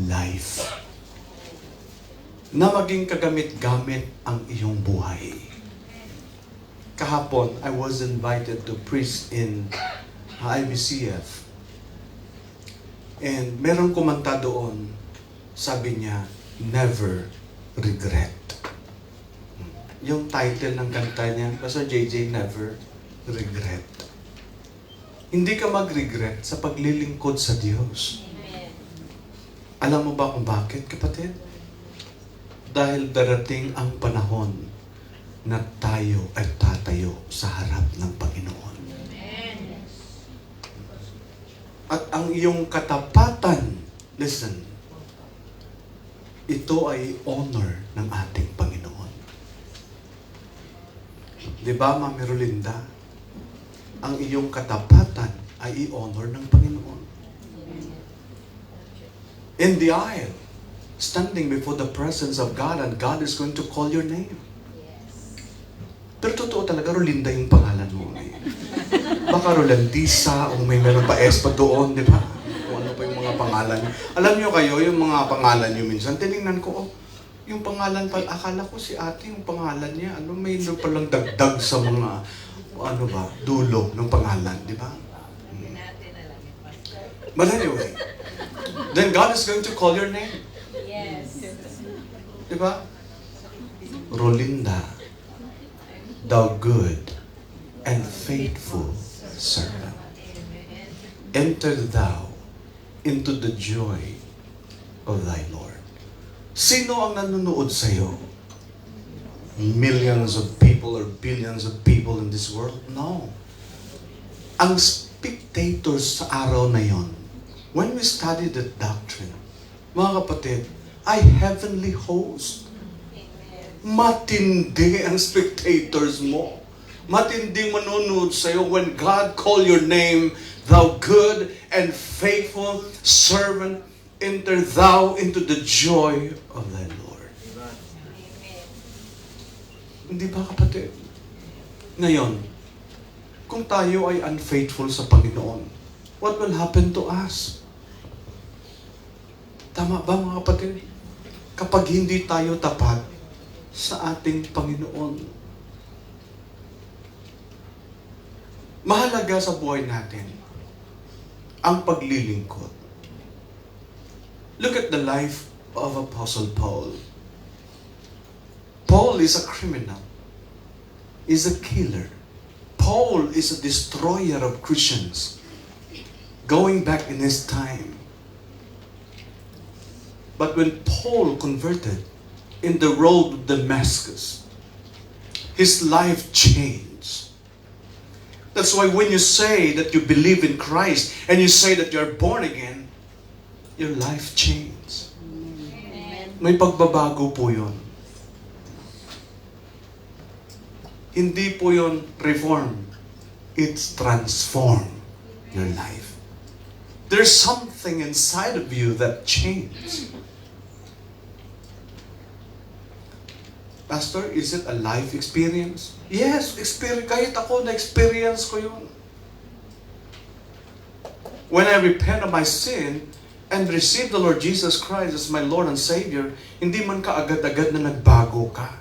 life na maging kagamit-gamit ang iyong buhay. Kahapon, I was invited to preach in IBCF. And merong kumanta doon, sabi niya, Never Regret. Yung title ng kanta niya, Pastor JJ, Never Regret. Hindi ka mag-regret sa paglilingkod sa Diyos. Alam mo ba kung bakit, kapatid? Dahil darating ang panahon na tayo ay tatayo sa harap ng Panginoon. Amen. At ang iyong katapatan, listen, ito ay honor ng ating Panginoon. Di ba, Ma'am Merolinda? Ang iyong katapatan ay i-honor ng Panginoon. In the aisle, standing before the presence of God, and God is going to call your name. Pero totoo talaga, Rolinda yung pangalan mo. Baka Rolandisa, o meron pa S pa doon, di ba? O ano pa yung mga pangalan. Alam nyo kayo, yung mga pangalan nyo minsan, tinignan ko, yung pangalan pa, akala ko si ate, yung pangalan niya, may palang dagdag sa mga, dulo ng pangalan, di ba? But anyway, then God is going to call your name. Yes. Diba? Rolinda, thou good and faithful servant. Enter thou into the joy of thy Lord. Sino ang nanonood sa'yo? Millions of people or billions of people in this world? No. Ang spectators sa araw na yon, when we study the doctrine, mga kapatid, ay heavenly host. Matindi ang spectators mo. Matinding manonood sa'yo when God call your name, thou good and faithful servant, enter thou into the joy of thy Lord. Hindi ba, kapatid? Ngayon, kung tayo ay unfaithful sa Panginoon, what will happen to us? Tama ba, mga kapatid? Kapag hindi tayo tapat sa ating Panginoon. Mahalaga sa buhay natin ang paglilingkod. Look at the life of Apostle Paul. Paul is a criminal. Is a killer. Paul is a destroyer of Christians. Going back in his time. But when Paul converted in the road to Damascus, his life changed. That's why when you say that you believe in Christ and you say that you are born again, your life changed. May pagbabago po yun. Hindi po yun reform. It's transform your life. There's something inside of you that changed. Pastor, is it a life experience? Yes, kahit ako na-experience ko yun. When I repent of my sin and receive the Lord Jesus Christ as my Lord and Savior, hindi man ka agad-agad na nagbago ka.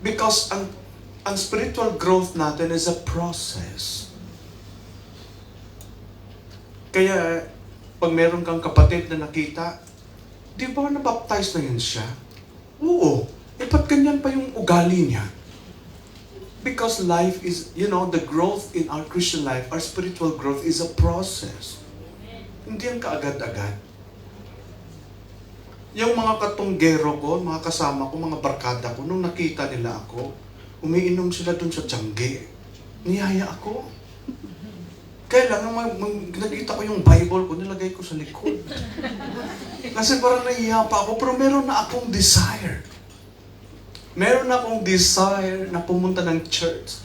Because ang spiritual growth natin is a process. Kaya, pag meron kang kapatid na nakita, di ba na-baptize na yun siya? Oo. Ba't ganyan pa yung ugali niya? Because life is, the growth in our Christian life, our spiritual growth is a process. Hindi yan kaagad-agad. Yung mga katunggero ko, mga kasama ko, mga barkada ko, nung nakita nila ako, umiinom sila dun sa Tiangge. Niyaya ako. Kaya lang, nakita ko yung Bible ko, nilagay ko sa likod. Kasi parang nahiya pa ako, pero meron na akong desire. Meron na akong desire na pumunta ng church.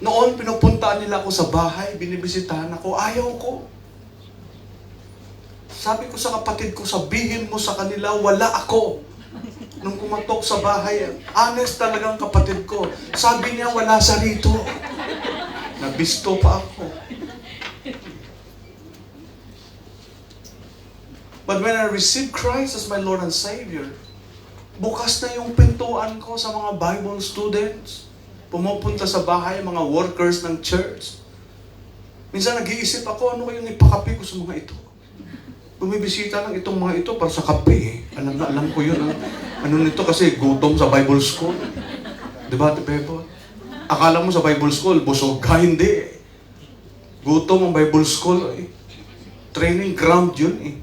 Noon, pinupuntaan nila ako sa bahay, binibisitahan ako, ayaw ko. Sabi ko sa kapatid ko, sabihin mo sa kanila, wala ako. Nung kumatok sa bahay, honest talagang kapatid ko. Sabi niya, wala siya rito. Nabisto pa ako. But when I received Christ as my Lord and Savior, bukas na yung pintuan ko sa mga Bible students. Pumupunta sa bahay, mga workers ng church. Minsan nag-iisip ako, ano kayong ipakape ko sa mga ito? Bumibisita lang itong mga ito para sa kape eh. Alam ko yun. Ano nito kasi gutom sa Bible school. Diba, Bebo? Akala mo sa Bible school, busog ka, hindi. Gutom ang Bible school eh. Training ground yun eh.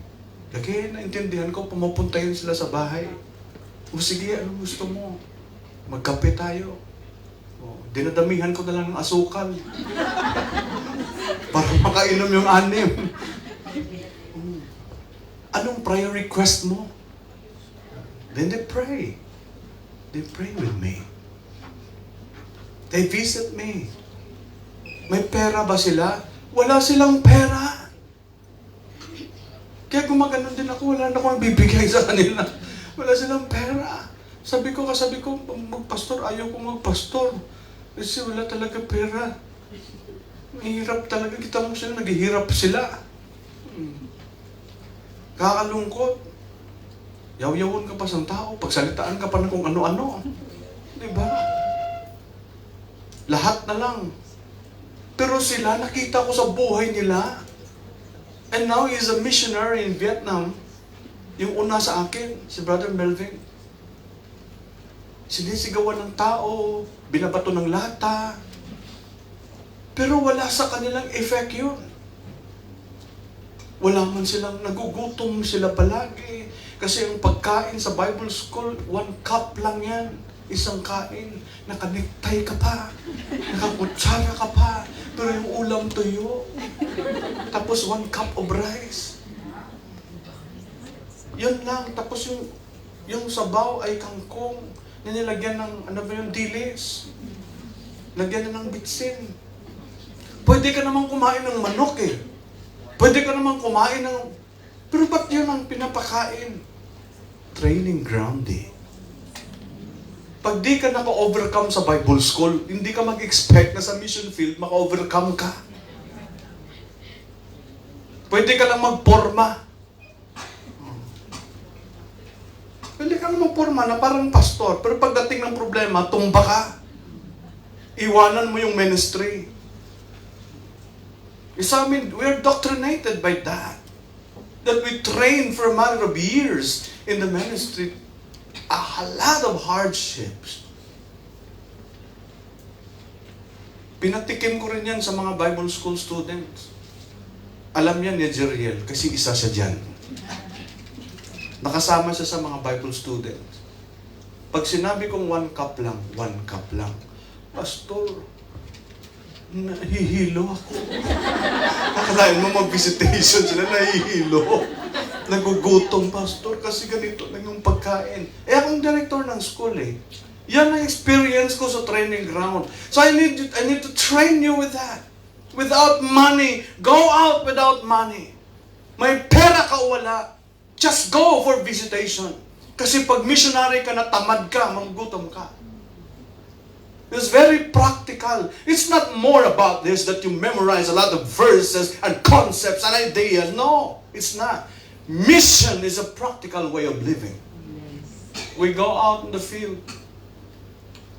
Lagi, naintindihan ko, pumupunta yun sila sa bahay. O sige, ano gusto mo? Magkape tayo. O, dinadamihan ko na lang ng asukal. Para makainom yung anim. Anong prayer request mo? Then they pray. They pray with me. They visit me. May pera ba sila? Wala silang pera. Kaya gumaganon din ako, wala na akong bibigay sa kanila. Wala silang pera. Sabi ko, magpastor, ayaw ko magpastor. Kasi wala talaga pera. Mahirap talaga. Kita mo sila, naghihirap sila. Kakalungkot. Yaw-yawon ka pa sa tao. Pagsalitaan ka pa na kung ano-ano. Diba? Lahat na lang. Pero sila, nakita ko sa buhay nila. And now he is a missionary in Vietnam. Yung una sa akin, si Brother Melvin. Sinisigawan ng tao, binabato ng lata. Pero wala sa kanilang effect yun. Wala man silang nagugutom sila palagi. Kasi yung pagkain sa Bible School, 1 cup lang yan. Isang kain. Nakaniktay ka pa. Nakakutsara ka pa. Pero yung ulam tuyo. Tapos 1 cup of rice. Yun lang. Tapos yung sabaw ay kangkong na nilagyan ng, dilis. Lagyan na ng bitsin. Pwede ka namang kumain ng manok eh. Pwede ka namang kumain ng... Pero ba't yun ang pinapakain? Training ground eh. Pag di ka naka-overcome sa Bible School, hindi ka mag-expect na sa mission field maka-overcome ka. Pwede ka lang magporma. Pwede ka lang magporma na parang pastor, pero pagdating ng problema, tumba ka. Iwanan mo yung ministry. Sa amin, we're doctrinated by that. That we train for a matter of years in the ministry. A lot of hardships. Pinatikim ko rin yan sa mga Bible school students. Alam yan ni Jeriel, kasi isa siya dyan. Nakasama siya sa mga Bible students. Pag sinabi kong 1 cup lang, 1 cup lang. Pastor, nahihilo ako. Nakalain mo mag-visitation sila, nahihilo. Nagugutom, pastor, kasi ganito lang yung pagkain. Eh, akong director ng school eh. Yan ang experience ko sa training ground. So I need to train you with that. Without money. Go out without money. May pera ka o wala. Just go for visitation. Kasi pag missionary ka na tamad ka, magugutom ka. It's very practical. It's not more about this that you memorize a lot of verses and concepts and ideas. No, it's not. Mission is a practical way of living. We go out in the field.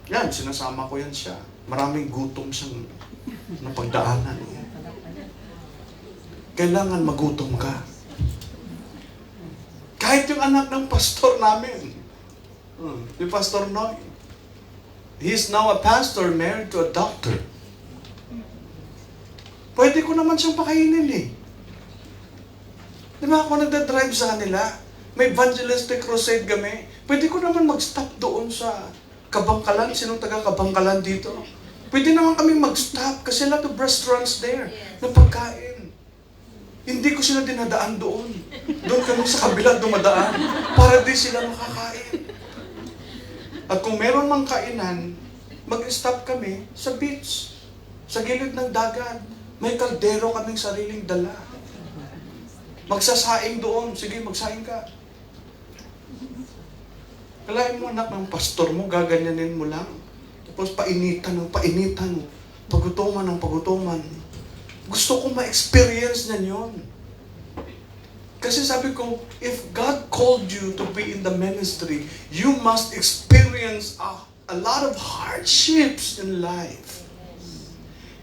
Yan, sinasama ko yan siya. Maraming gutom siyang napagdaanan. Kailangan magutom ka. Kahit yung anak ng pastor namin, yung Pastor Noy, he's now a pastor married to a doctor. Pwede ko naman siyang pakainin eh. Di ba ako nagda-drive sa kanila? May evangelistic crusade kami. Pwede ko naman mag-stop doon sa Kabangkalan. Sinong taga Kabangkalan dito? Pwede naman kami mag-stop kasi lot of restaurants there na pagkain. Hindi ko sila dinadaan doon. Doon kami sa kabila dumadaan para di sila makakain. At kung meron mang kainan, mag-stop kami sa beach, sa gilid ng dagat. May kaldero kaming sariling dala. Magsasaing doon. Sige, magsaing ka. Kalain mo anak ng pastor mo, gaganyanin mo lang. Tapos painitan ng painitan. Pagutuman ng pagutuman. Gusto ko ma-experience niyan yun. Kasi sabi ko, if God called you to be in the ministry, you must experience a lot of hardships in life.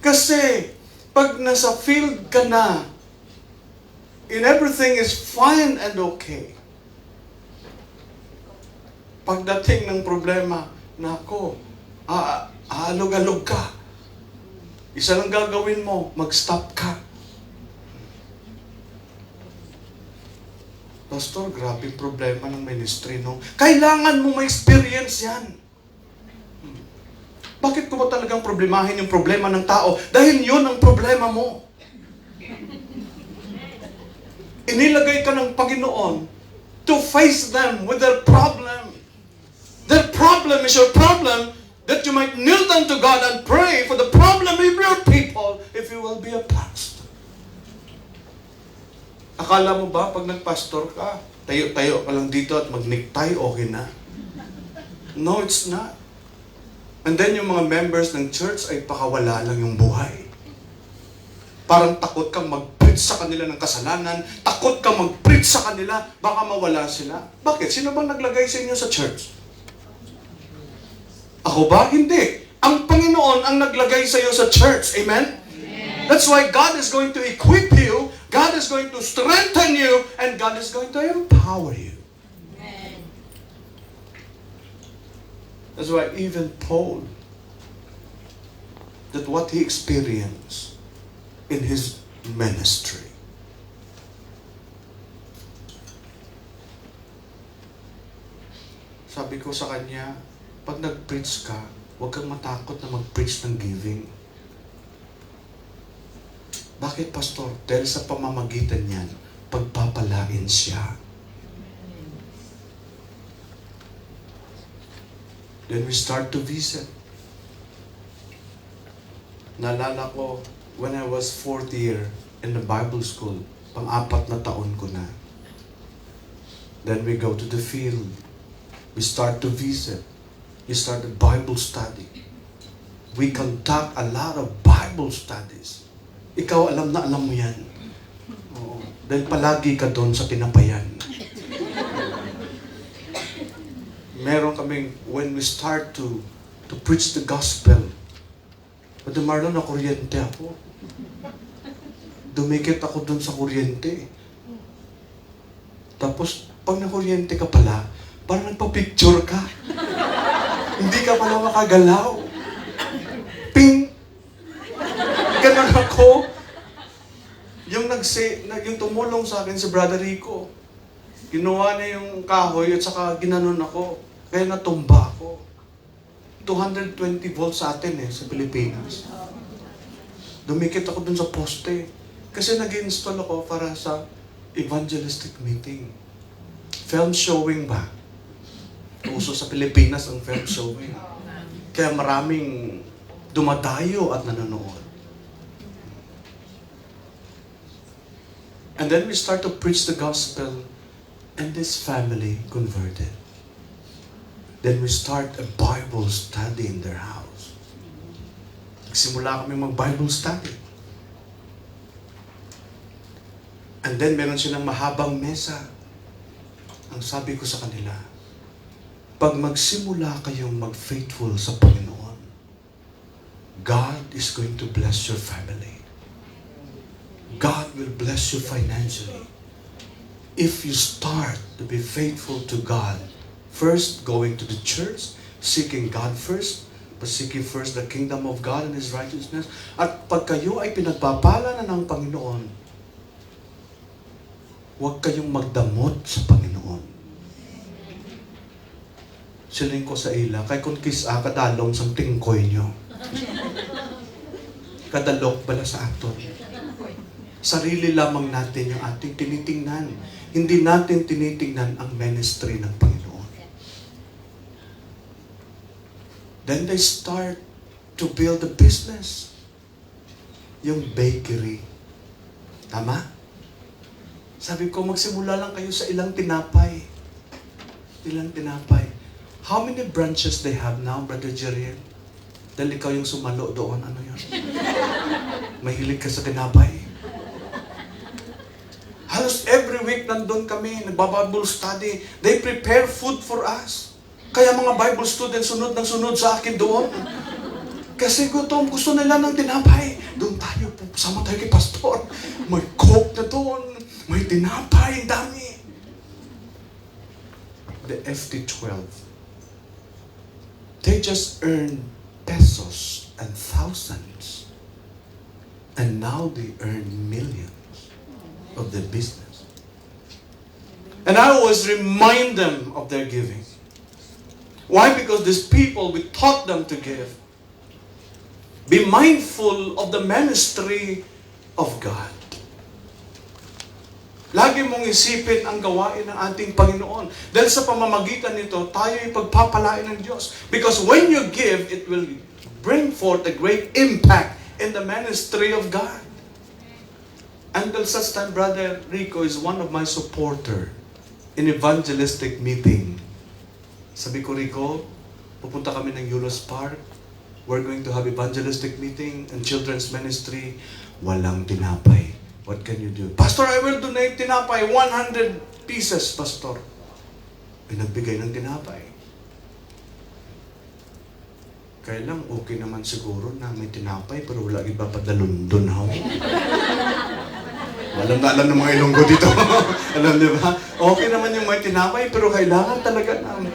Kasi, pag nasa field ka na, and everything is fine and okay, pagdating ng problema, nako, aalog-alog ka. Isa lang gagawin mo, mag-stop ka. Pastor, grabe problema ng ministry, no? Kailangan mo ma-experience yan. Bakit ko ba talagang problemahin yung problema ng tao? Dahil yun ang problema mo. Inilagay ka ng Panginoon to face them with their problem. Their problem is your problem, that you might kneel down to God and pray for the problem of your people if you will be a pastor. Akala mo ba pag nagpastor ka, tayo-tayo ka lang dito at mag-necktie, okay na? No, it's not. And then yung mga members ng church ay pakawala lang yung buhay. Parang takot kang mag-preach sa kanila ng kasalanan, takot kang mag-preach sa kanila, baka mawala sila. Bakit? Sino bang naglagay sa inyo sa church? Ako ba? Hindi. Ang Panginoon ang naglagay sa iyo sa church. Amen? That's why God is going to equip you, God is going to strengthen you, and God is going to empower you. Amen. That's why even Paul, that what he experienced in his ministry, sabi ko sa kanya, pag nag-preach ka, huwag kang matakot na mag-preach ng giving. Bakit, Pastor? Dahil sa pamamagitan niyan, pagpapalain siya. Then we start to visit. Naalala ko, when I was 4th year in the Bible school, pang-4 na taon ko na. Then we go to the field. We start to visit. We start a Bible study. We conduct a lot of Bible studies. Ikaw, alam na alam mo yan. Oo. Dahil palagi ka doon sa tinapayan. Meron kaming, when we start to preach the gospel, Brother Marlon, na kuryente ako. Dumikit ako doon sa kuryente. Tapos, pag nakuryente ka pala, parang nagpa-picture ka. Hindi ka pala makagalaw. Ping! Ganun ako. Yung tumulong sa akin si Brother Rico. Ginawa niya yung kahoy at saka ginanon ako. Kaya natumba ako. 220 volts sa atin sa Pilipinas. Dumikit ako dun sa poste. Kasi nag-install ako para sa evangelistic meeting. Film showing ba? Uso sa Pilipinas ang film showing. Kaya maraming dumadayo at nanonood. And then we start to preach the gospel, and this family converted. Then we start a Bible study in their house. Nagsimula kami mag-Bible study. And then meron silang mahabang mesa. Ang sabi ko sa kanila, pag magsimula kayong mag-faithful sa Panginoon, God is going to bless your family. God will bless you financially. If you start to be faithful to God, first going to the church, seeking God first, but seeking first the kingdom of God and His righteousness, at pag kayo ay pinagpapala na ng Panginoon, huwag kayong magdamot sa Panginoon. Siling ko sa ila, kay kung kadalong sang tingkoy nyo. Kadalok bala sa aton. Sarili lamang natin yung ating tinitingnan. Hindi natin tinitingnan ang ministry ng Panginoon. Then they start to build a business. Yung bakery. Tama? Sabi ko, magsimula lang kayo sa ilang tinapay. Ilang tinapay. How many branches they have now, Brother Jeriel? Dahil ikaw yung sumalo doon, ano yun? Mahilig ka sa tinapay. Halos every week nandun kami, nagba-Bible study, they prepare food for us. Kaya mga Bible students, sunod ng sunod sa akin doon. Kasi gusto nila ng tinapay. Doon tayo, sama tayo kay Pastor. May coke na doon, may tinapay, dami. The FT12, they just earn pesos and thousands. And now they earn millions of their business. And I always remind them of their giving. Why? Because these people, we taught them to give. Be mindful of the ministry of God. Lagi mong isipin ang gawain ng ating Panginoon. Dahil sa pamamagitan nito, tayo ay pagpapalain ng Diyos. Because when you give, it will bring forth a great impact in the ministry of God. Until such time, Brother Rico is one of my supporter in evangelistic meeting. Sabi ko, Rico, pupunta kami ng Euros Park. We're going to have evangelistic meeting and children's ministry. Walang tinapay. What can you do? Pastor, I will donate tinapay. 100 pieces, Pastor. Ay, nagbigay ng tinapay. Kaya lang, okay naman siguro na may tinapay, pero wala iba pa dalundon, ha? Alam na alam ng mga Ilonggo dito. Alam, di ba? Okay naman yung may tinapay, pero kailangan talaga namin.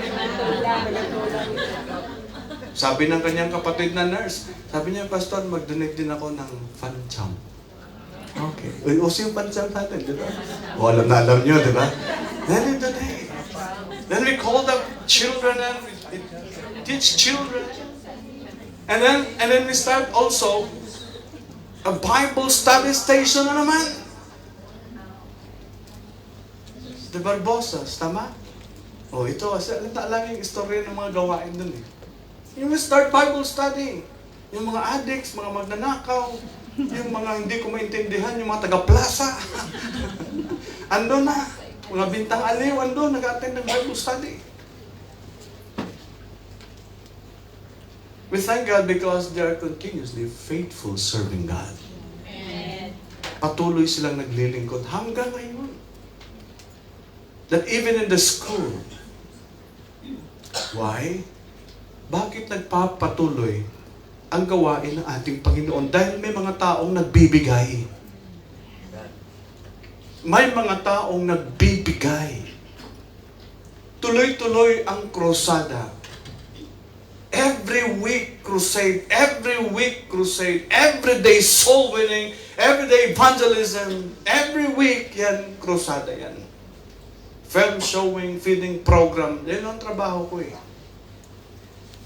Sabi ng kanyang kapatid na nurse, sabi niya, Pastor, mag-donate din ako ng Fancham. Okay. Uso yung Fancham natin, di ba? O, alam na alam nyo, di ba? Then we donate. Then we call the children and we teach children. And then we start also a Bible study station na naman. The Barbosas, tama? O, ito, alam yung istorya ng mga gawain dun eh. You will start Bible study. Yung mga addicts, mga magnanakaw, yung mga hindi ko maintindihan, yung mga taga-plaza. Ando na. Mga bintang aliw, ando, nag-attend ng Bible study. We thank God because they are continuously faithful serving God. Patuloy silang naglilingkod hanggang ngayon. That even in the school, why? Bakit nagpapatuloy ang gawain ng ating Panginoon? Dahil may mga taong nagbibigay. May mga taong nagbibigay. Tuloy-tuloy ang krusada. Every week crusade, every week crusade, every day soul winning, every day evangelism, every week yan, krusada yan. Film showing, feeding program, yan ang trabaho ko eh.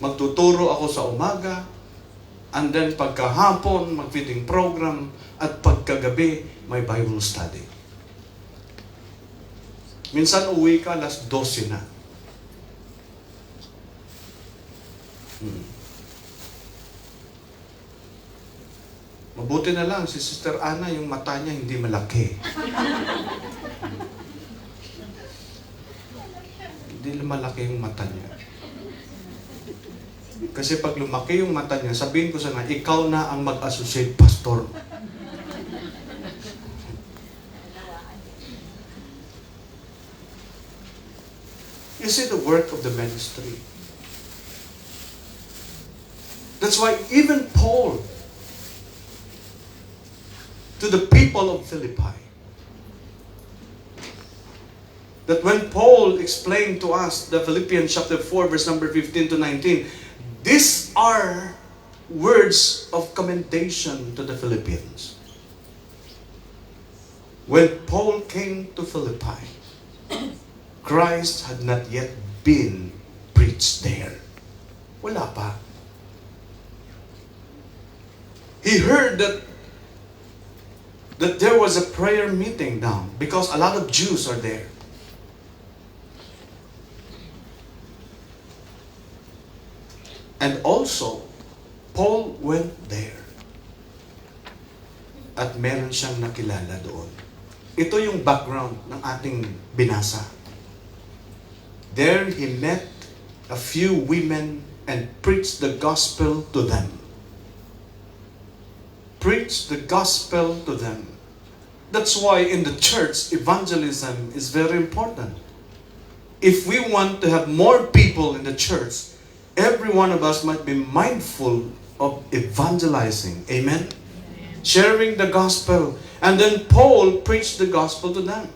Magtuturo ako sa umaga, and then pagkahapon, mag-feeding program, at pagkagabi, may Bible study. Minsan uwi ka, alas 12 na. Mabuti na lang, si Sister Ana, yung mata niya hindi malaki. Hindi malaki yung mata niya. Kasi pag lumaki yung mata niya, sabihin ko sa nga, ikaw na ang mag-associate pastor. You see the work of the ministry. That's why even Paul, to the people of Philippi, that when Paul explained to us the Philippians chapter 4 verse number 15 to 19, these are words of commendation to the Philippians. When Paul came to Philippi, Christ had not yet been preached there. Wala pa. He heard that there was a prayer meeting down because a lot of Jews are there. And also, Paul went there. At meron siyang nakilala doon. Ito yung background ng ating binasa. There he met a few women and preached the gospel to them. Preached the gospel to them. That's why in the church, evangelism is very important. If we want to have more people in the church, every one of us might be mindful of evangelizing. Amen? Sharing the gospel. And then Paul preached the gospel to them.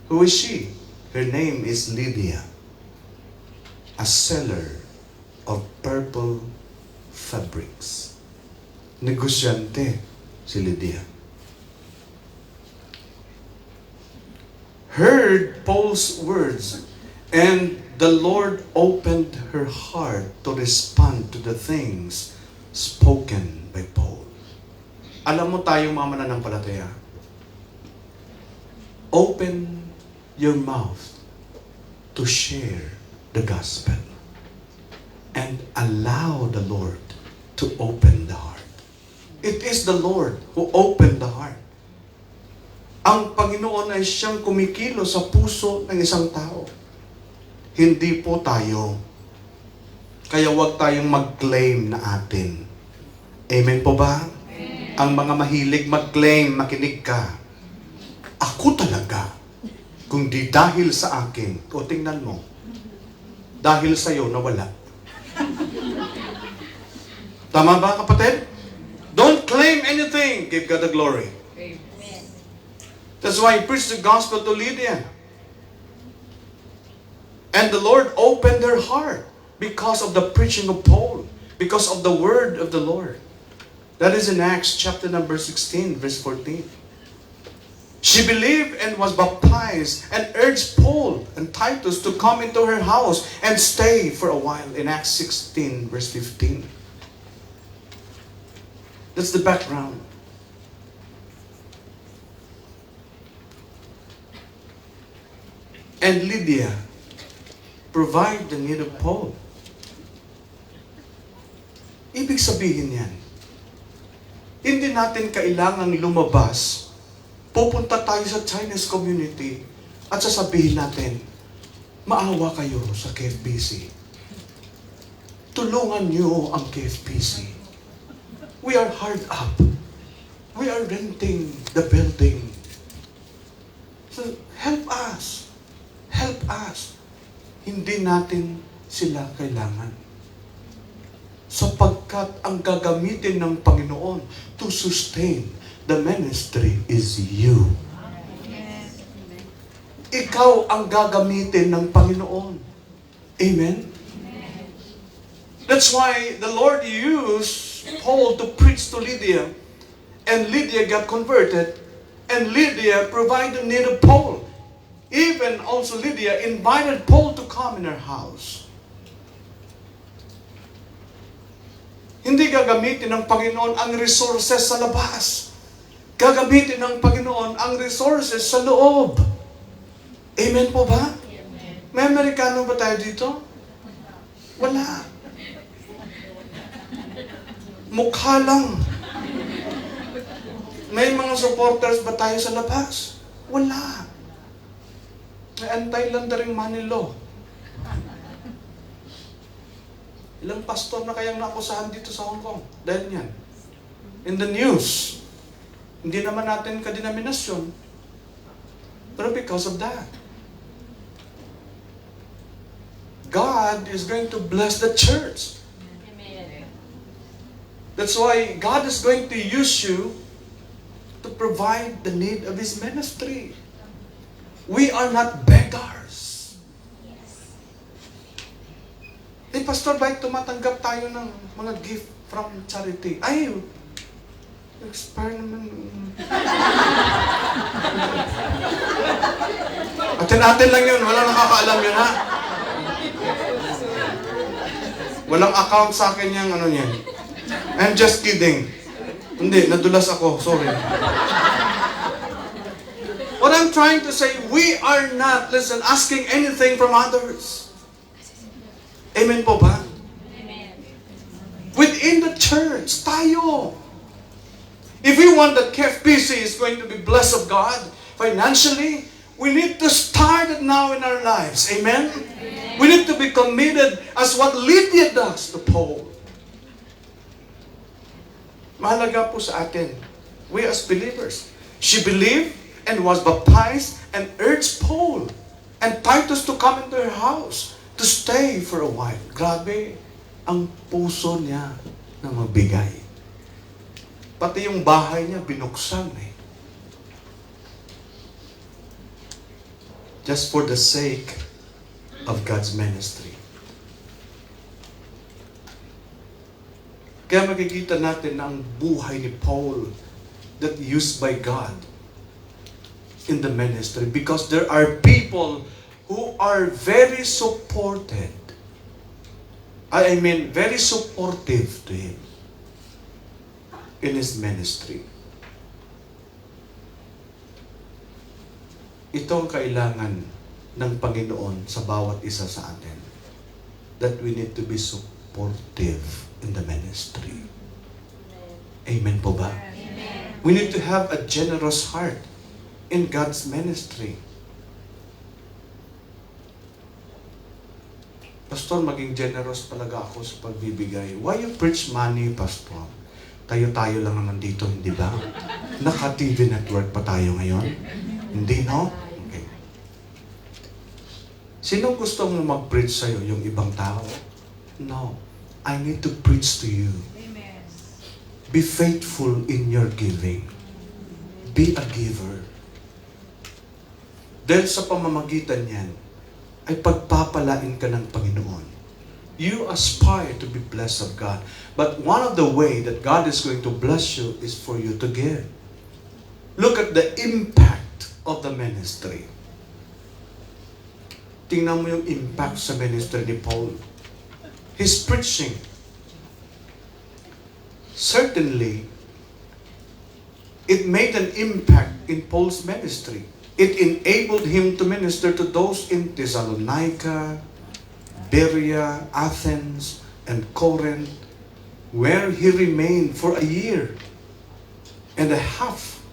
Who is she? Her name is Lydia, a seller of purple fabrics. Negosyante si Lydia. Heard Paul's words, and the Lord opened her heart to respond to the things spoken by Paul. Alam mo tayong mga mananampalataya, open your mouth to share the gospel and allow the Lord to open the heart. It is the Lord who opened the heart. Ang Panginoon ay siyang kumikilo sa puso ng isang tao. Hindi po tayo. Kaya huwag tayong mag-claim na atin. Amen po ba? Amen. Ang mga mahilig mag-claim, makinig ka. Ako talaga. Kung di dahil sa akin, o tingnan mo, dahil sa'yo nawala. Tama ba, kapatid? Don't claim anything. Give God the glory. That's why he preached the gospel to Lydia. And the Lord opened their heart because of the preaching of Paul, because of the word of the Lord. That is in Acts chapter number 16, verse 14. She believed and was baptized and urged Paul and Titus to come into her house and stay for a while in Acts 16, verse 15. That's the background. And Lydia provide the need of Paul. Ibig sabihin yan, hindi natin kailangang lumabas, pupunta tayo sa Chinese community at sasabihin natin, maawa kayo sa KFBC. Tulungan niyo ang KFBC. We are hard up. We are renting the building. So help us. Help us. Hindi natin sila kailangan. Sapagkat ang gagamitin ng Panginoon to sustain the ministry is you. Ikaw ang gagamitin ng Panginoon. Amen? That's why the Lord used Paul to preach to Lydia. And Lydia got converted. And Lydia provided the need of Paul. Even also Lydia invited Paul to come in her house. Hindi gagamitin ng Panginoon ang resources sa labas. Gagamitin ng Panginoon ang resources sa loob. Amen po ba? Amen. May Amerikano ba tayo dito? Wala. Mukha lang. May mga supporters ba tayo sa labas? Wala. May anti-laundering money law. Ilang pastor na kayang nakusahan dito sa Hong Kong dahil yan. In the news. Hindi naman natin kadenominasyon. Pero because of that, God is going to bless the church. Amen. That's why God is going to use you to provide the need of His ministry. We are not beggars. Eh, Pastor, bakit tumatanggap tayo ng mga gift from charity? Ay, expire naman. Atin-atin lang yun. Walang nakakaalam yun, ha? Walang account sa akin yung ano niyan. I'm just kidding. Hindi, nadulas ako. Sorry. What I'm trying to say, we are not, listen, asking anything from others. Amen po ba? Amen. Within the church, tayo. If we want that KFBC is going to be blessed of God financially, we need to start it now in our lives. Amen? Amen. We need to be committed as what Lydia does to Paul. Mahalaga po sa atin, we as believers, She believed and was baptized and urged Paul and Titus to come into her house to stay for a while. Grabe, ang puso niya na magbigay. Pati yung bahay niya binuksan eh. Just for the sake of God's ministry. Kaya makikita natin ang buhay ni Paul that used by God in the ministry because there are people who are very supported. I mean, very supportive to him in his ministry. Ito ang kailangan ng Panginoon sa bawat isa sa atin. That we need to be supportive in the ministry. Amen po ba? Amen. We need to have a generous heart in God's ministry. Pastor, maging generous talaga ako sa pagbibigay. Why you preach money, Pastor? Tayo-tayo lang naman dito, hindi ba? Naka-TV network pa tayo ngayon? Hindi, no? Okay. Sino gusto mo mag-preach sa'yo? Yung ibang tao? No. I need to preach to you. Amen. Be faithful in your giving. Be a giver. Dahil sa pamamagitan niyan, ay pagpapalain ka ng Panginoon. You aspire to be blessed of God. But one of the way that God is going to bless you is for you to give. Look at the impact of the ministry. Tingnan mo yung impact sa ministry ni Paul. His preaching. Certainly, it made an impact in Paul's ministry. It enabled him to minister to those in Thessalonica, Berea, Athens, and Corinth, where he remained for a year and a half.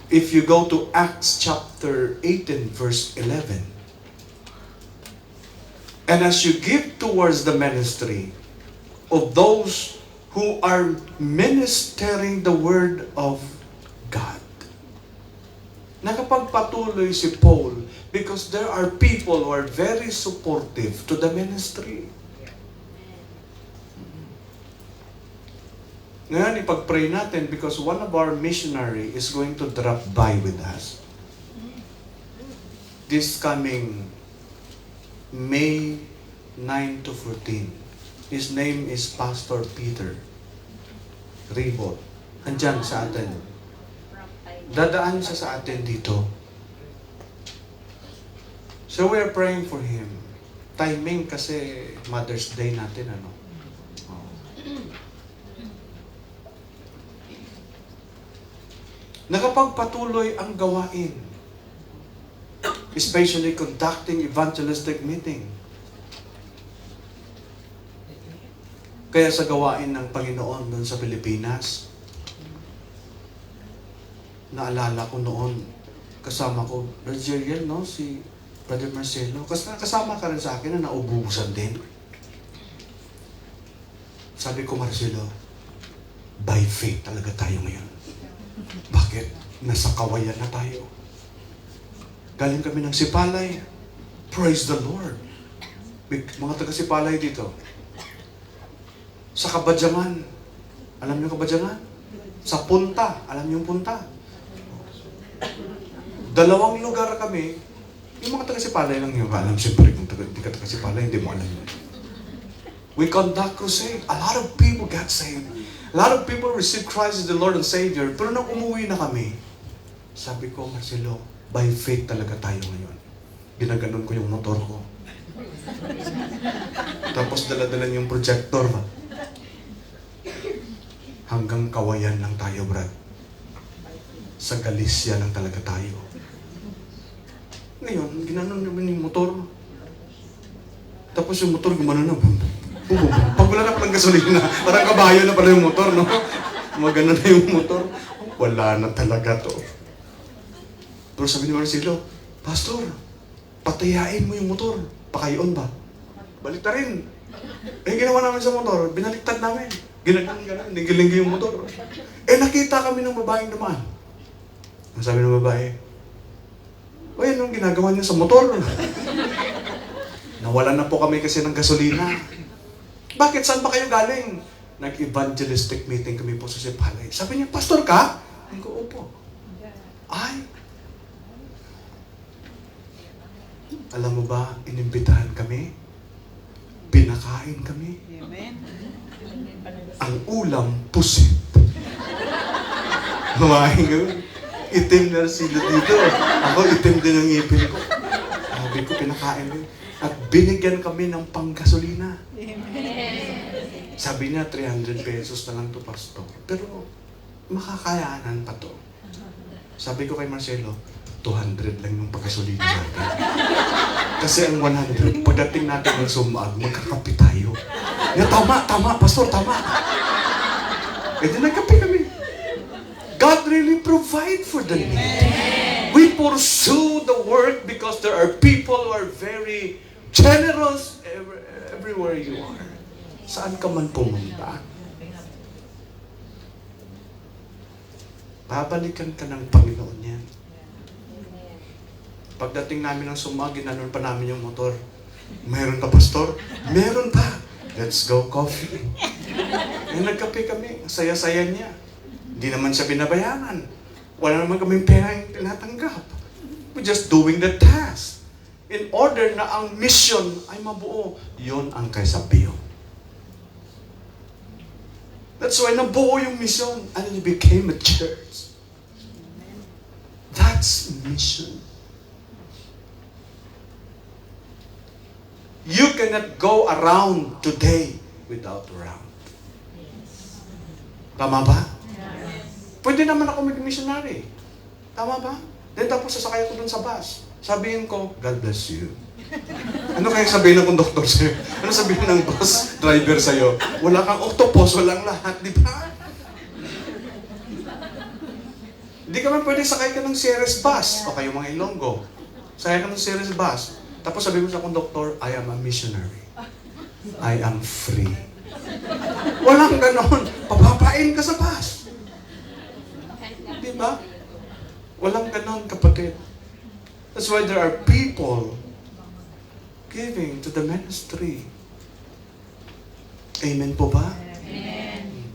If you go to Acts chapter 18, verse 11. And as you give towards the ministry of those who are ministering the word of God. Nakapagpatuloy si Paul because there are people who are very supportive to the ministry. Ngayon, ipag-pray natin because one of our missionary is going to drop by with us. This coming May 9 to 14. His name is Pastor Peter Ribot. Andyan sa atin. Dadaan siya sa atin dito. So we are praying for him. Timing kasi Mother's Day natin, ano? Oh. Nakapagpatuloy ang gawain. Especially conducting evangelistic meeting. Kaya sa gawain ng Panginoon doon sa Pilipinas, naalala ko noon, kasama ko, Brother Jeriel, no? Si Brother Marcelo. Kasama ka rin sa akin na naubusan din. Sabi ko, Marcelo, by faith talaga tayo ngayon. Bakit? Nasa kawayan na tayo. Galing kami ng Sipalay. Praise the Lord. Mga taga-Sipalay dito. Sa Kabadyangan. Alam niyo Kabadyangan? Sa Punta. Alam niyo yung Punta? 2 lugar kami. Yung mga taga-Sipalay lang yung alam. Siyempre, kung hindi ka taga-Sipalay, hindi mo alam yun. We conduct crusade. A lot of people got saved. A lot of people received Christ as the Lord and Savior. Pero nung umuwi na kami, sabi ko, Marcelo, by faith talaga tayo ngayon. Ginaganon ko yung motor ko. Tapos dala-dala yung projector ba? Hanggang Kawayan lang tayo, Brad. Sa Galicia lang talaga tayo. Ngayon, ginanon naman yung motor. Tapos yung motor gumano na. Pag wala na palang gasolina, parang kabayo na pala yung motor, no? Magana na yung motor. Wala na talaga to. Pero sabi ni Marcelo, Pastor, patayain mo yung motor. Pakayon ba? Balik na rin. Eh, ginawa namin sa motor, binaliktad namin. Ginaganon, nigilinggi yung motor. Eh, nakita kami ng babaeng naman. Ang sabi ng babae, o yan ang ginagawa niya sa motor. Nawalan na po kami kasi ng gasolina. Bakit? Saan ba kayo galing? Nag-evangelistic meeting kami po sa Sipalay. Sabi niya, pastor ka? Sabi ko, opo. Ay, alam mo ba, inimbitahan kami? Pinakain kami? Amen. Ang ulam, pusit. Kumain kami. Itim na sila dito. Ako, itim din ang ngipin ko. Sabi ko, pinakain kami. At binigyan kami ng panggasolina. Sabi niya, 300 pesos na lang to, pastor. Pero, makakayanan pa to. Sabi ko kay Marcelo, 200 lang yung pagkasolina natin. Kasi ang 100, pagdating natin ng sumag, magkakape tayo. Ya, tama, pastor, tama. E di nagkape kami. God really provide for the need. We pursue the work because there are people who are very generous everywhere you are. Saan ka man pumunta, babalikan ka ng Panginoon yan. Pagdating namin ng sumag, ginanon pa namin yung motor. Meron pa, pastor? Meron pa. Let's go coffee. Eh, nagkape kami. Ang saya-saya niya. Hindi naman siya binabayaran. Wala naman kaming pera yung tinatanggap. We're just doing the task. In order na ang mission ay mabuo. Yun ang kasabihan. That's why nabuo yung mission and it became a church. That's mission. You cannot go around today without round. Tama ba? Pwede naman ako mag-missionary. Tama ba? Then tapos sasakay ako dun sa bus. Sabihin ko, God bless you. Ano kaya sabihin ng conductor sa'yo? Ano sabihin ng bus driver sa'yo? Wala kang octopus, walang lahat, di ba? Hindi ka man pwede sakay ka ng Ceres bus. O kayo mga Ilonggo. Sakay ka ng Ceres bus. Tapos sabihin mo sa conductor, I am a missionary. I am free. Walang ganon. Papapain ka sa bus. Di ba? Walang ganon, kapatid. That's why there are people giving to the ministry. Amen po ba? Amen.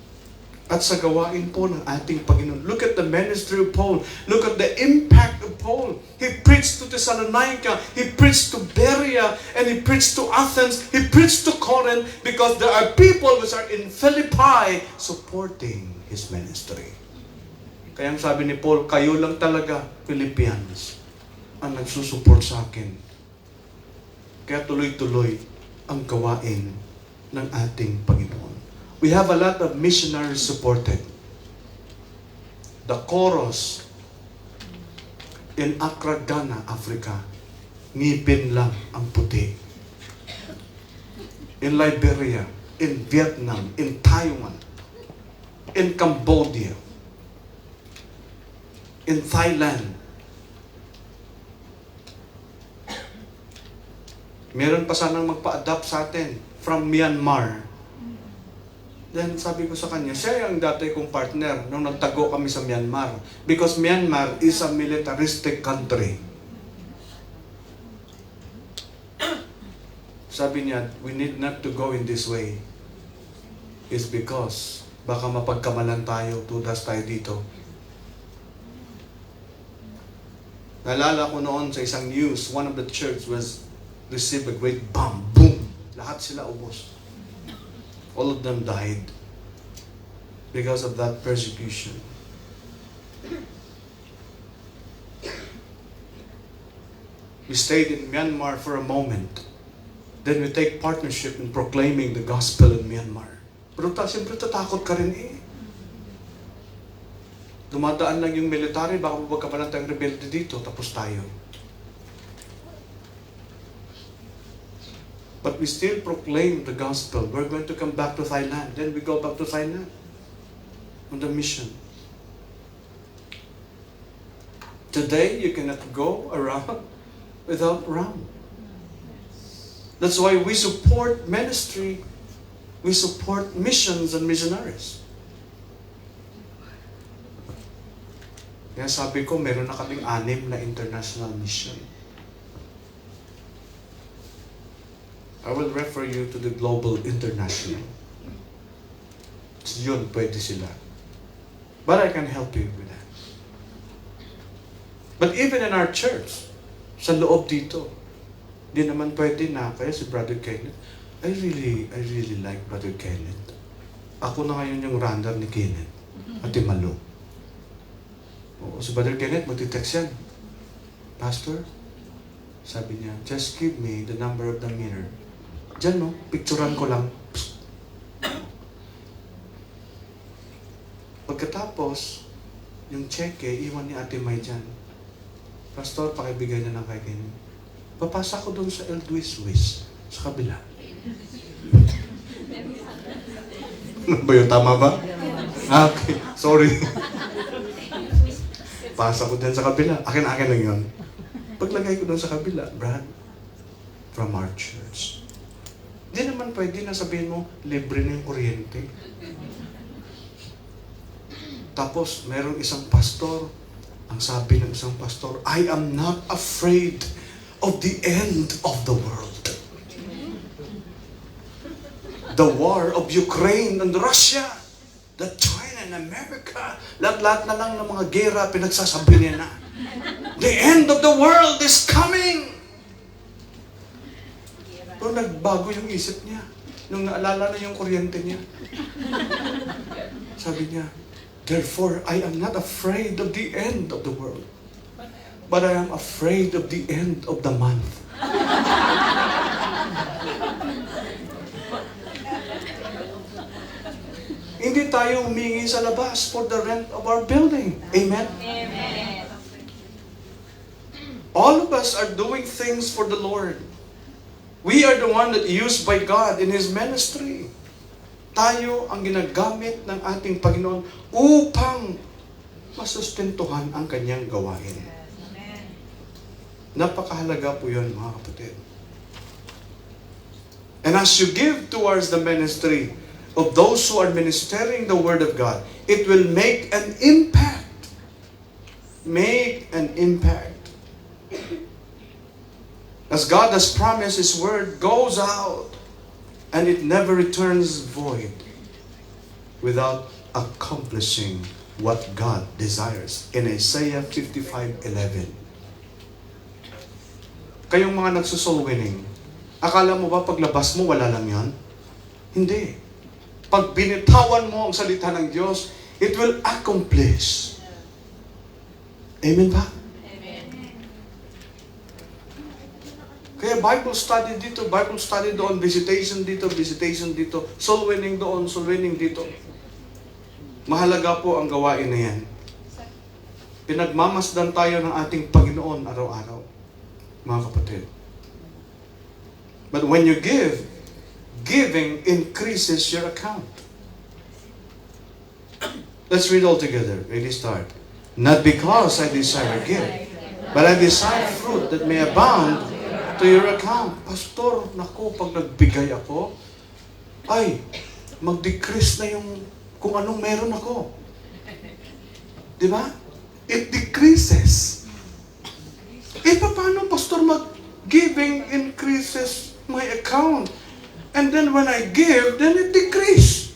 At sa gawain po ng ating Panginoon. Look at the ministry of Paul. Look at the impact of Paul. He preached to Thessalonica. He preached to Berea. And he preached to Athens. He preached to Corinth because there are people which are in Philippi supporting his ministry. Kaya ang sabi ni Paul, kayo lang talaga, Philippians, ang nagsusupport sa akin. Kaya tuloy-tuloy ang gawain ng ating Panginoon. We have a lot of missionaries supported. The Chorus in Accra, Ghana, Africa, ngipin lang ang puti. In Liberia, in Vietnam, in Taiwan, in Cambodia, in Thailand. Meron pa sanang magpa-adapt sa atin from Myanmar. Then sabi ko sa kanya, siya yung dati kong partner nung nagtago kami sa Myanmar. Because Myanmar is a militaristic country. Sabi niya, we need not to go in this way. It's because baka mapagkamalan tayo, tudas tayo dito. Naalala ko noon sa isang news, one of the church was received a great bomb. Boom! Lahat sila ubos. All of them died because of that persecution. We stayed in Myanmar for a moment. Then we take partnership in proclaiming the gospel in Myanmar. Pero siyempre tatakot ka rin eh. Dumadaan lang yung military, baka mapagkapalan tayong rebelde dito, tapos tayo. But we still proclaim the gospel. We're going to come back to Thailand. Then we go back to Thailand on the mission. Today, you cannot go around without round. That's why we support ministry. We support missions and missionaries. Kaya sabi ko, meron na kaming 6 na international mission. I will refer you to the Global International. Yun, pwede sila. But I can help you with that. But even in our church, sa loob dito, di naman pwede na, kaya si Brother Kenneth, I really like Brother Kenneth. Ako na ngayon yung runner ni Kenneth, Ate Malu. Oo, si Brother Kenneth, magti-text yan. Pastor, sabi niya, just give me the number of the mirror. Diyan, no? Picturean ko lang. Pagkatapos, yung cheque, iwan ni Ate May dyan. Pastor, pakibigay na lang kay Kenneth. Papasa ko doon sa El Duis-Duis, sa kabila. Ano ba yun? Tama ba? Okay, sorry. Pasa ko din sa kabila. Akin lang yun. Paglagay ko doon sa kabila, Brad, from our church. Di naman pwede na sabihin mo, libre na yung kuryente. Tapos, merong isang pastor, ang sabi ng isang pastor, I am not afraid of the end of the world. The war of Ukraine and Russia, the China and America, lahat-lahat na lang ng mga gera, pinagsasabi niya na. The end of the world is coming! Pero nagbago yung isip niya. Nung naalala na yung kuryente niya. Sabi niya, therefore, I am not afraid of the end of the world. But I am afraid of the end of the month. Hindi tayo humingi sa labas for the rent of our building. Amen? Amen. All of us are doing things for the Lord. We are the one that used by God in His ministry. Tayo ang ginagamit ng ating Panginoon upang masustentuhan ang kanyang gawain. Napakahalaga po yun, mga kapatid. And as you give towards the ministry of those who are ministering the Word of God, it will make an impact. Make an impact. As God has promised, His Word goes out and it never returns void without accomplishing what God desires. In Isaiah 55:11. Kayong mga nagsusoul winning, akala mo ba paglabas mo wala lang yan? Hindi. Pag binitawan mo ang salita ng Diyos, it will accomplish. Amen ba? Kaya Bible study dito, Bible study doon, visitation dito, soul winning doon, soul winning dito. Mahalaga po ang gawain na yan. Pinagmamasdan tayo ng ating Panginoon araw-araw, mga kapatid. But when you give, giving increases your account. Let's read all together. Ready, start. Not because I desire a gift, but I desire fruit that may abound to your account. Pastor, naku, pag nagbigay ako, ay, mag-decrease na yung kung anong meron ako. Di ba? It decreases. Paano, Pastor, giving increases my account? And then when I give, then it decreases.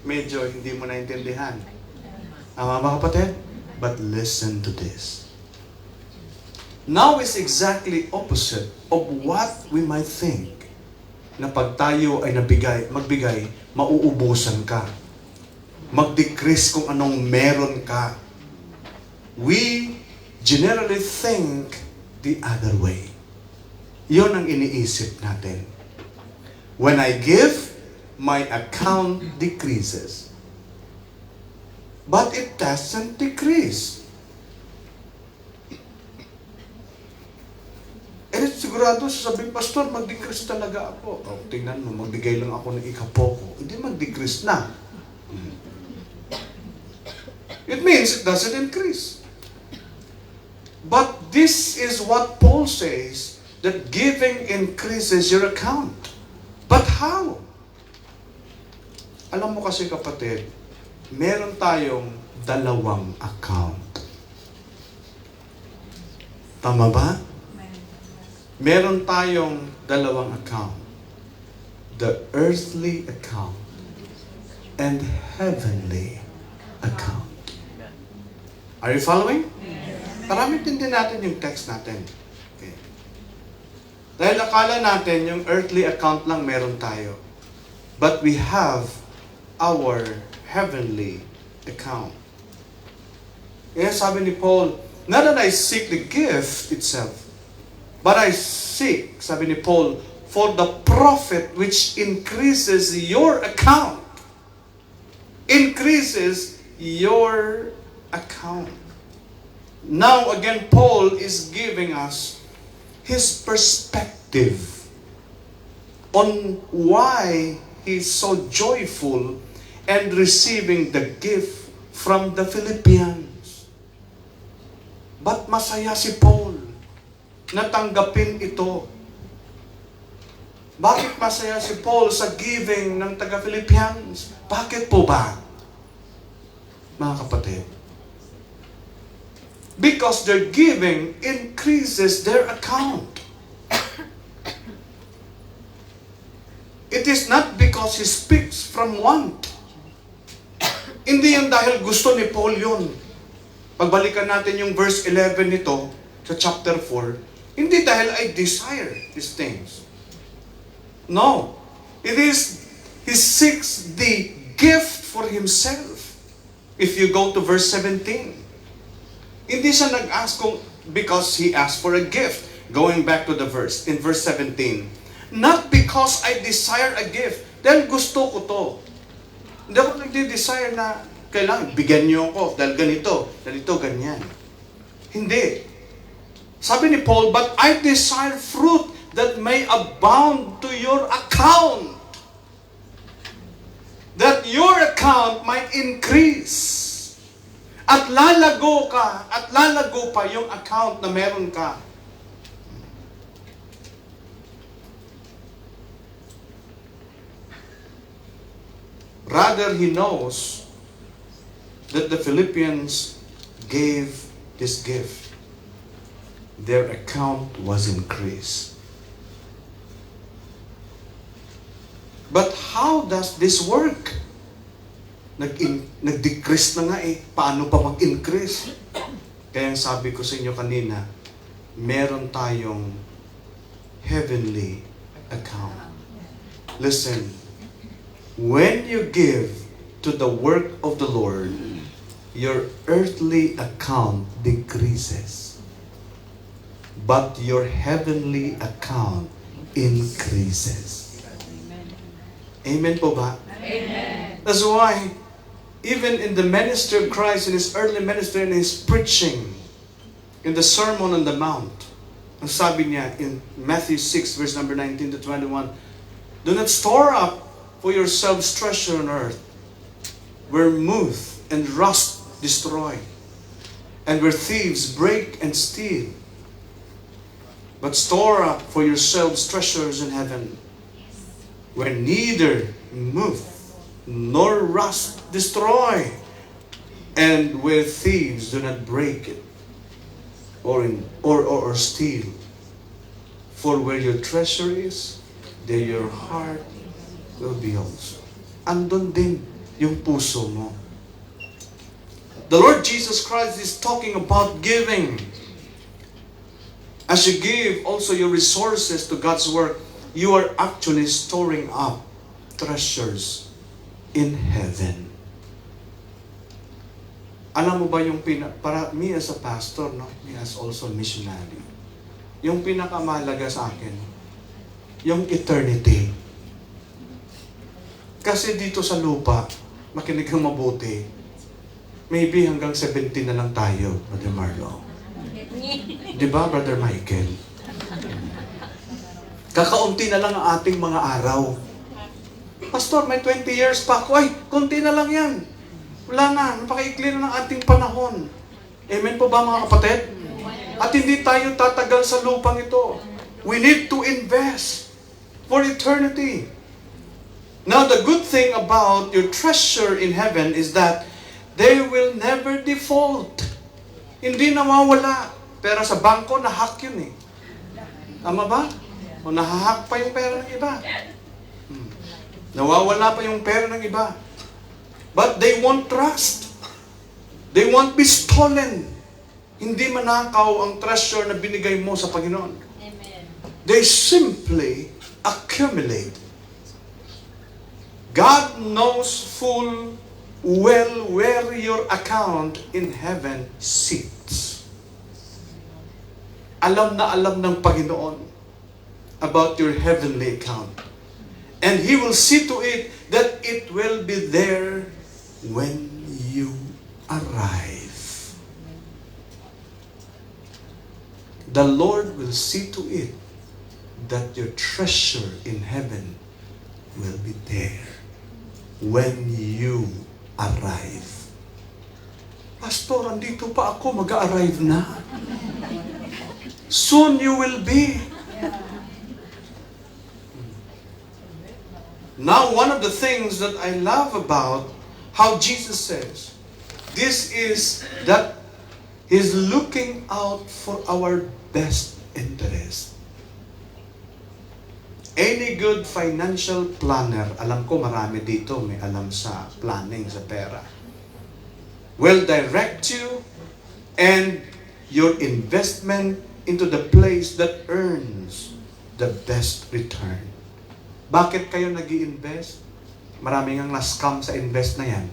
Medyo hindi mo naintindihan. Mga kapatid? But listen to this. Now is exactly opposite of what we might think. Na pag tayo ay magbigay, mauubusan ka. Mag-decrease kung anong meron ka. We generally think the other way. Yun ang iniisip natin. When I give, my account decreases. But it doesn't decrease. Sigurado sasabihin, Pastor, mag-decrease talaga ako. Tingnan mo, magbigay lang ako ng ikapoko. Hindi mag-decrease na. It means it doesn't increase. But this is what Paul says, that giving increases your account. But how? Alam mo kasi, kapatid, meron tayong dalawang account. Tama ba? Meron tayong dalawang account. The earthly account and heavenly account. Are you following? Para maintindihan natin yung text natin. Okay. Dahil akala natin yung earthly account lang meron tayo. But we have our heavenly account. Kaya sabi ni Paul, not that I seek the gift itself, but I seek, sabi ni Paul, for the profit which increases your account. Increases your account. Now again, Paul is giving us his perspective on why he's so joyful and receiving the gift from the Philippians. Ba't masaya si Paul na tanggapin ito? Bakit masaya si Paul sa giving ng taga-Philippians? Bakit po ba? Mga kapatid, because their giving increases their account. It is not because he speaks from want. Hindi yan dahil gusto ni Paul yun. Pagbalikan natin yung verse 11 nito sa chapter 4, hindi dahil I desire these things. No. It is, he seeks the gift for himself. If you go to verse 17, hindi siya nag-ask kung, because he asked for a gift. Going back to the verse, in verse 17, not because I desire a gift, dahil gusto ko to. Hindi ako nagde-desire na kailangan, bigyan niyo ako dahil ganito, ganyan. Hindi. Sabi ni Paul, but I desire fruit that may abound to your account. That your account might increase. At lalago pa yung account na meron ka. Rather, he knows that the Philippians gave this gift. Their account was increased. But how does this work? Nag-decrease na nga eh. Paano pa mag-increase? Kaya sabi ko sa inyo kanina, meron tayong heavenly account. Listen, when you give to the work of the Lord, your earthly account decreases. But your heavenly account increases. Amen po ba? Amen. That's why, even in the ministry of Christ, in His early ministry, in His preaching, in the Sermon on the Mount, ang sabi niya in Matthew 6, verse number 19 to 21, do not store up for yourselves treasure on earth, where moth and rust destroy, and where thieves break and steal. But store up for yourselves treasures in heaven, where neither moth nor rust destroy, and where thieves do not break it or steal. For where your treasure is, there your heart will be also. Andun din yung puso mo. The Lord Jesus Christ is talking about giving. As you give also your resources to God's work, you are actually storing up treasures in heaven. Alam mo ba yung para me as a pastor, no? Me as also a missionary, yung pinakamahalaga sa akin, yung eternity. Kasi dito sa lupa, makinig kang mabuti, maybe hanggang 70 na lang tayo, Brother Marlo. Di ba, Brother Michael? Kakaunti na lang ang ating mga araw. Pastor, may 20 years pa ako. Ay, konti na lang yan. Wala na, napakaikli na ng ating panahon. Amen po ba mga kapatid? At hindi tayo tatagal sa lupang ito. We need to invest for eternity. Now, the good thing about your treasure in heaven is that they will never default. Hindi nawawala. Pero sa bangko, nahack yun eh. Tama ba? O nahahack pa yung pera ng iba. Nawawala pa yung pera ng iba. But they won't trust. They won't be stolen. Hindi manakaw ang treasure na binigay mo sa Panginoon. Amen. They simply accumulate. God knows full well where your account in heaven sits. Alam na alam ng Panginoon about your heavenly account. And He will see to it that it will be there when you arrive. The Lord will see to it that your treasure in heaven will be there when you arrive. Pastor, andito pa ako, mag-arrive na. Soon you will be. Now, one of the things that I love about how Jesus says, this is that He's looking out for our best interest. Any good financial planner, alam ko marami dito may alam sa planning, sa pera, will direct you and your investment into the place that earns the best return. Bakit kayo nag-i-invest? Maraming ang na-scam sa invest na yan.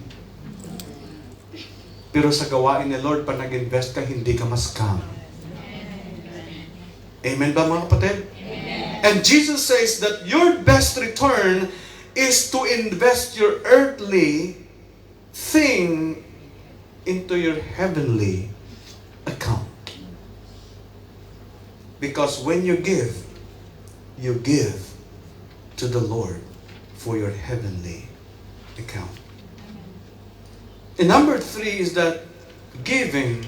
Pero sa gawain ni Lord, pag nag-invest ka, hindi ka ma-scam. Amen ba mga kapatid? Amen. And Jesus says that your best return is to invest your earthly thing into your heavenly account. Because when you give to the Lord for your heavenly account. And number 3 is that giving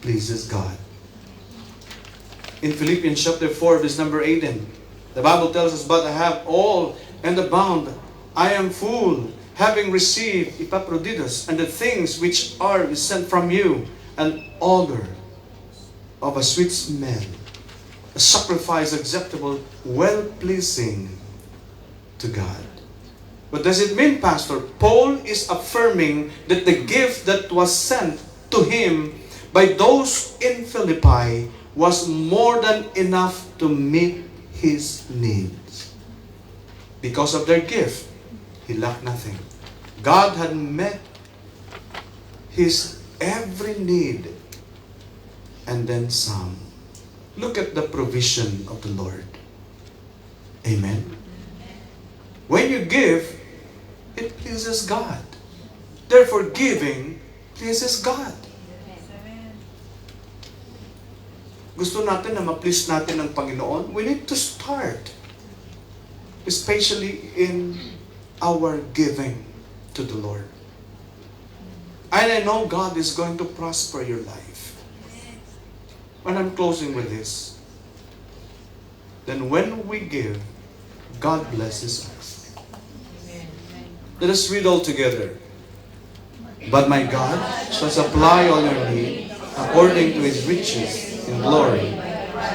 pleases God. In Philippians chapter 4, verse number 18, the Bible tells us, but I have all and abound. I am full, having received Epaphroditus and the things which are sent from you, an odor of a sweet smell, a sacrifice acceptable, well-pleasing to God. What does it mean, Pastor? Paul is affirming that the gift that was sent to him by those in Philippi was more than enough to meet his needs. Because of their gift, he lacked nothing. God had met his every need and then some. Look at the provision of the Lord. Amen. When you give, it pleases God. Therefore, giving pleases God. Gusto natin na ma-please natin ng Panginoon, we need to start. Especially in our giving to the Lord. And I know God is going to prosper your life. When I'm closing with this, then when we give, God blesses us. Let us read all together. But my God shall supply all your need according to His riches in glory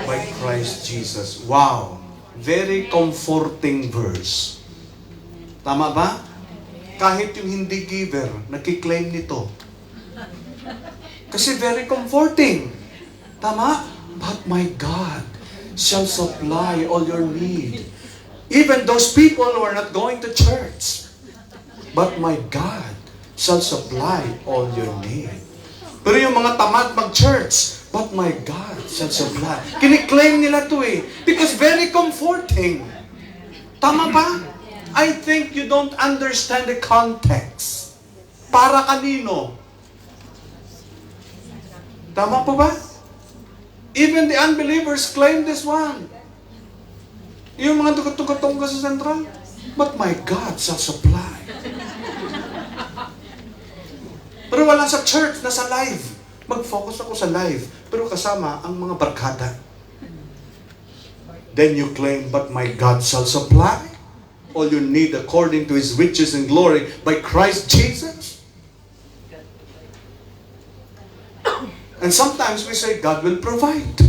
by Christ Jesus. Wow! Very comforting verse. Tama ba? Kahit yung hindi giver, nakiklaim nito. Kasi very comforting. Tama? But my God shall supply all your need. Even those people who are not going to church. But my God shall supply all your need. Pero yung mga tamad mag-church, but my God shall supply. Kiniklaim nila to eh. Because very comforting. Tama ba? I think you don't understand the context. Para kanino? Tama po ba? Even the unbelievers claim this one. Yung mga tugatong ka sa sentral, but my God shall supply. Pero wala sa church, nasa live. Mag-focus ako sa live, pero kasama ang mga barkada. Then you claim, but my God shall supply. all you need according to His riches and glory by Christ Jesus. And sometimes we say, God will provide.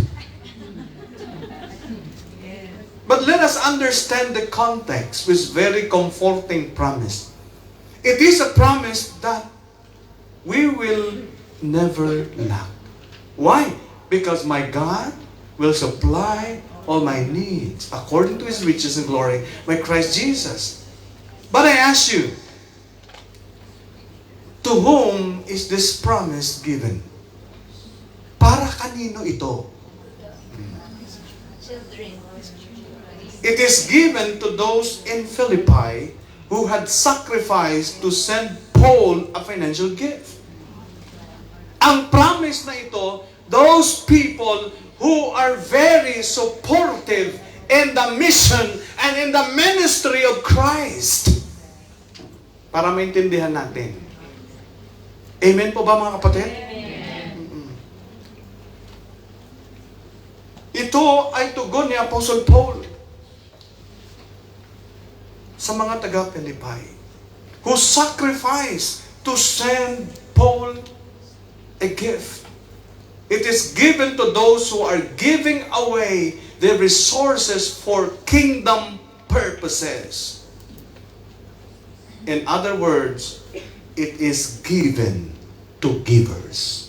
But let us understand the context with very comforting promise. It is a promise that we will never lack. Why? Because my God will supply all my needs according to His riches and glory by Christ Jesus. But I ask you, to whom is this promise given? Para kanino ito? It is given to those in Philippi who had sacrificed to send Paul a financial gift. Ang promise na ito, those people who are very supportive in the mission and in the ministry of Christ. Para maintindihan natin. Amen po ba mga kapatid? Amen. Ito ay tugon ni Apostle Paul sa mga taga-Philippi who sacrificed to send Paul a gift. It is given to those who are giving away their resources for kingdom purposes. In other words, it is given to givers.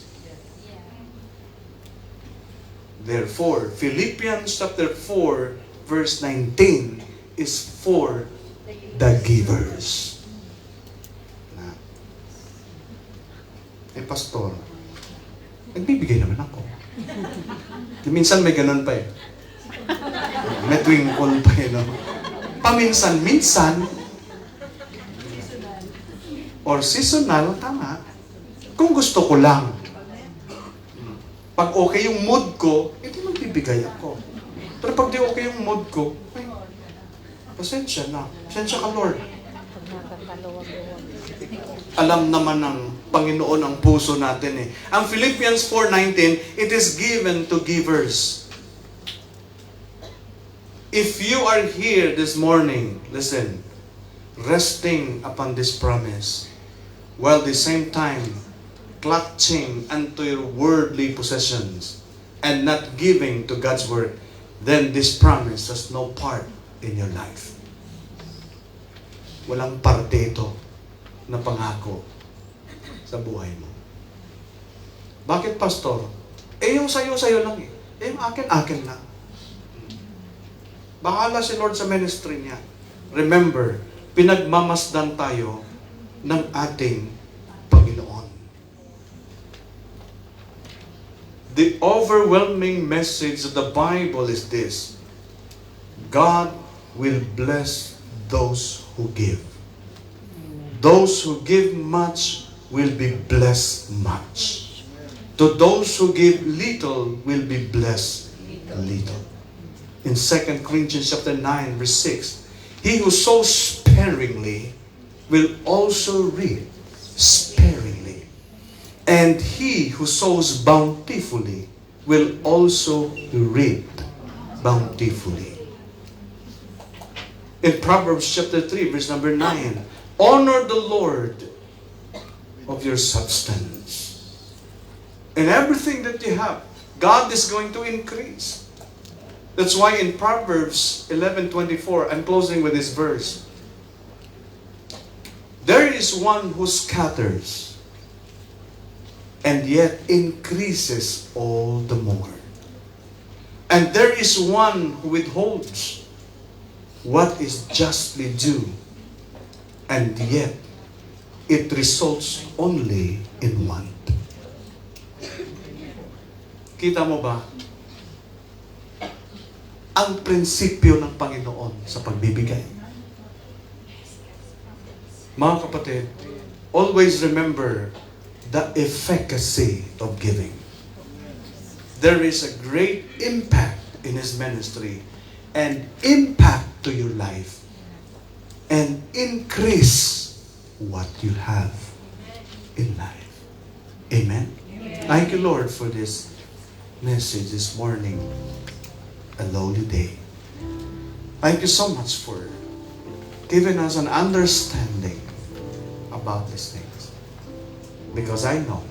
Therefore, Philippians chapter 4, verse 19 is for the givers. Pastor, nagbibigay naman ako. Minsan may ganun pa eh. May twinkle pa eh, no? Paminsan-minsan, or seasonal, tama. Kung gusto ko lang. Pag okay yung mood ko, ito magbibigay ako. Pero pag di okay yung mood ko, ay, pasensya na. Pasensya ka, Lord. Alam naman ng Panginoon ang puso natin eh. Ang Philippians 4:19, it is given to givers. If you are here this morning, listen, resting upon this promise, while at the same time clutching unto your worldly possessions and not giving to God's work, then this promise has no part in your life. Walang parte ito na pangako sa buhay mo. Bakit, Pastor? Eh, yung sayo lang eh. Eh, yung akin lang. Bahala si Lord sa ministry niya. Remember, pinagmamasdan tayo ng ating Panginoon. The overwhelming message of the Bible is this: God will bless those who give. Those who give much will be blessed much. To those who give little will be blessed little. In 2 Corinthians chapter 9, verse 6, he who sows sparingly will also reap sparingly. And he who sows bountifully will also reap bountifully. In Proverbs chapter 3, verse number 9, honor the Lord of your substance. And everything that you have, God is going to increase. That's why in Proverbs 11:24, I'm closing with this verse. There is one who scatters and yet increases all the more. And there is one who withholds what is justly due, and yet it results only in want. Kita mo ba? Ang prinsipyo ng Panginoon sa pagbibigay. Mga kapatid, always remember the efficacy of giving. There is a great impact in His ministry and impact to your life and increase what you have in life. Amen? Thank you, Lord, for this message this morning. A lowly day. Thank you so much for given us an understanding about these things. Because I know